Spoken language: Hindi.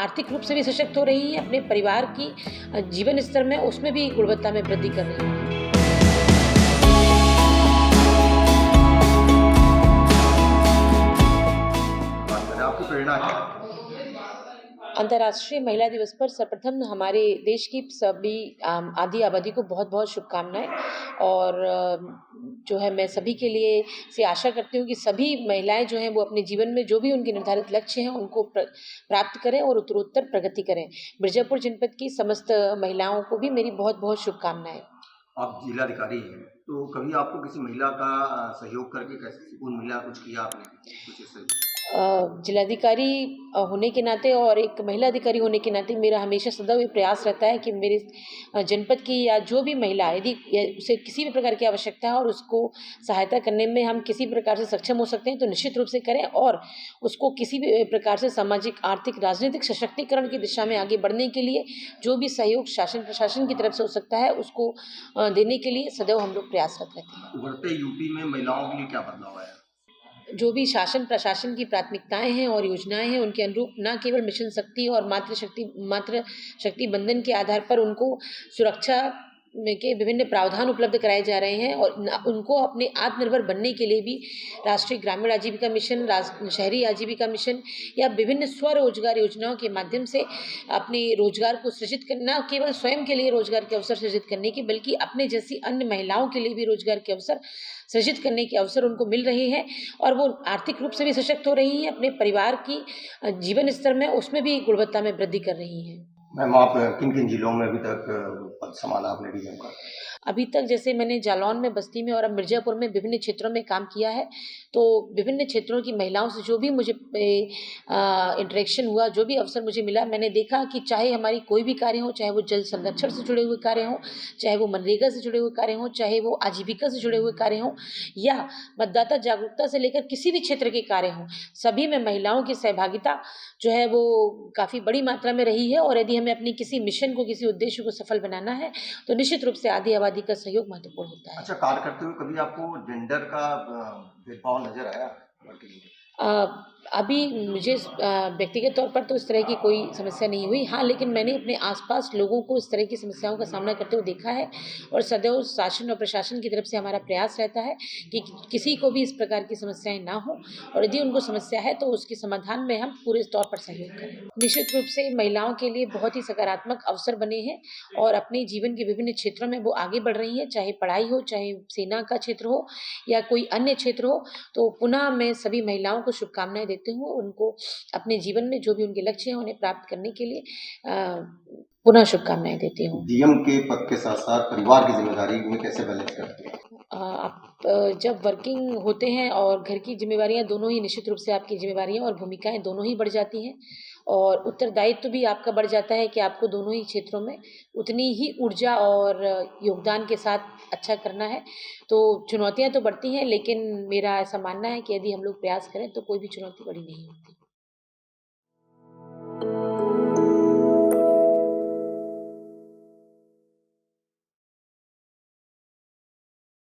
आर्थिक रूप से भी सशक्त हो रही हैं, अपने परिवार की जीवन स्तर में उसमें भी गुणवत्ता में वृद्धि कर रही हैं। आपकी प्रेरणा क्या है? अंतर्राष्ट्रीय महिला दिवस पर सर्वप्रथम हमारे देश की सभी आधी आबादी को बहुत-बहुत शुभकामनाएँ और जो है मैं सभी के लिए से आशा करती हूँ कि सभी महिलाएँ जो हैं वो अपने जीवन में जो भी उनके निर्धारित लक्ष्य हैं उनको प्राप्त करें और उत्तरोत्तर प्रगति करें। मिर्ज़ापुर जनपद की समस्त महिलाओं को भी मेरी बहुत-बहुत शुभकामनाएँ। आप जिलाधिकारी हैं, तो कभी आपको किसी महिला का सहयोग करके कैसे कोई महिला कुछ किया आपने? कुछ ऐसे? जिलाधिकारी होने के नाते और एक महिला अधिकारी होने के नाते मेरा हमेशा सदैव ये प्रयास रहता है कि मेरे जनपद की या जो भी महिला यदि उसे किसी भी प्रकार की आवश्यकता है और उसको सहायता करने में हम किसी प्रकार से सक्षम हो सकते हैं तो निश्चित रूप से करें और उसको किसी भी प्रकार से सामाजिक, आर्थिक, राजनीतिक सशक्तिकरण की दिशा में आगे बढ़ने के लिए जो भी सहयोग शासन प्रशासन की तरफ से हो सकता है उसको देने के लिए सदैव हम लोग प्रयासरत रहते हैं। उभरते यूपी में महिलाओं के लिए क्या बदलाव आया? जो भी शासन प्रशासन की प्राथमिकताएँ हैं और योजनाएँ हैं, उनके अनुरूप न केवल मिशन शक्ति और मातृ शक्ति बंधन के आधार पर उनको सुरक्षा में के विभिन्न प्रावधान उपलब्ध कराए जा रहे हैं और उनको अपने आत्मनिर्भर बनने के लिए भी राष्ट्रीय ग्रामीण आजीविका मिशन, शहरी आजीविका मिशन या विभिन्न स्वरोजगार योजनाओं के माध्यम से अपने रोजगार को सृजित करना, केवल स्वयं के लिए रोजगार के अवसर सृजित करने की बल्कि अपने जैसी अन्य महिलाओं के लिए भी रोजगार के अवसर सृजित करने के अवसर उनको मिल रहे हैं और वो आर्थिक रूप से भी सशक्त हो रही हैं, अपने परिवार की जीवन स्तर में उसमें भी गुणवत्ता में वृद्धि कर रही हैं। मैम, आप किन-किन जिलों में अभी तक पद संभाला आपने डीएम का? अभी तक जैसे मैंने जालौन में, बस्ती में और अब मिर्ज़ापुर में विभिन्न क्षेत्रों में काम किया है, तो विभिन्न क्षेत्रों की महिलाओं से जो भी मुझे इंटरेक्शन हुआ, जो भी अवसर मुझे मिला, मैंने देखा कि चाहे हमारी कोई भी कार्य हो, चाहे वो जल संरक्षण से जुड़े हुए कार्य हों, चाहे वो मनरेगा से जुड़े हुए कार्य हों, चाहे वो आजीविका से जुड़े हुए कार्य हों या मतदाता जागरूकता से लेकर किसी भी क्षेत्र के कार्य हों, सभी में महिलाओं की सहभागिता जो है वो काफ़ी बड़ी मात्रा में रही है और यदि हमें अपनी किसी मिशन को, किसी उद्देश्य को सफल बनाना है, तो निश्चित रूप से आधी आबादी का सहयोग महत्वपूर्ण होता है। अच्छा, कार्य करते हुए कभी आपको जेंडर का भेदभाव नज़र आया? अभी मुझे व्यक्तिगत तौर पर तो इस तरह की कोई समस्या नहीं हुई। हाँ, लेकिन मैंने अपने आस-पास लोगों को इस तरह की समस्याओं का सामना करते हुए देखा है और सदैव शासन और प्रशासन की तरफ से हमारा प्रयास रहता है कि किसी को भी इस प्रकार की समस्याएँ ना हों और यदि उनको समस्या है तो उसके समाधान में हम पूरे तौर पर सहयोग करें। निश्चित रूप से महिलाओं के लिए बहुत ही सकारात्मक अवसर बने हैं और अपने जीवन के विभिन्न क्षेत्रों में वो आगे बढ़ रही हैं, चाहे पढ़ाई हो, चाहे सेना का क्षेत्र हो या कोई अन्य क्षेत्र हो। तो पुनः मैं सभी महिलाओं को शुभकामनाएँ देती हूँ, उनको अपने जीवन में जो भी उनके लक्ष्य हैं, उन्हें प्राप्त करने के लिए पुनः शुभकामनाएँ देती हूँ। डीएम के पद के साथ-साथ परिवार की ज़िम्मेदारी में कैसे बैलेंस करते हैं? आप जब वर्किंग होते हैं और घर की ज़िम्मेवारियाँ दोनों ही निश्चित रूप से आपकी ज़िम्मेवारियाँ और भूमिकाएँ दोनों ही बढ़ जाती हैं और उत्तरदायित्व भी आपका बढ़ जाता है कि आपको दोनों ही क्षेत्रों में उतनी ही ऊर्जा और योगदान के साथ अच्छा करना है। तो चुनौतियाँ तो बढ़ती हैं लेकिन मेरा ऐसा मानना है कि यदि हम लोग प्रयास करें तो कोई भी चुनौती बड़ी नहीं होती।